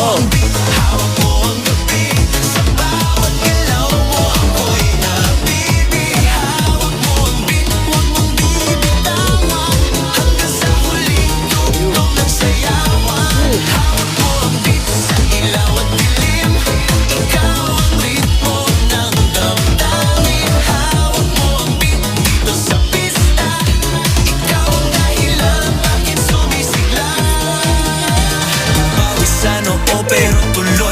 Oh. Hawak mo ang gabi, sa bawat galaw mo ako'y hawak mo ang beat, huwag mong bibitawan, hanggang sa huling tugtog ng sayawan. Hawak mo ang beat, sa ilaw at dilim, ikaw ang ritmo ng damdamin. Hawak mo ang beat, dito sa pista, ikaw ang dahilan bakit sumisigla. Pawis sa noo pero tuloy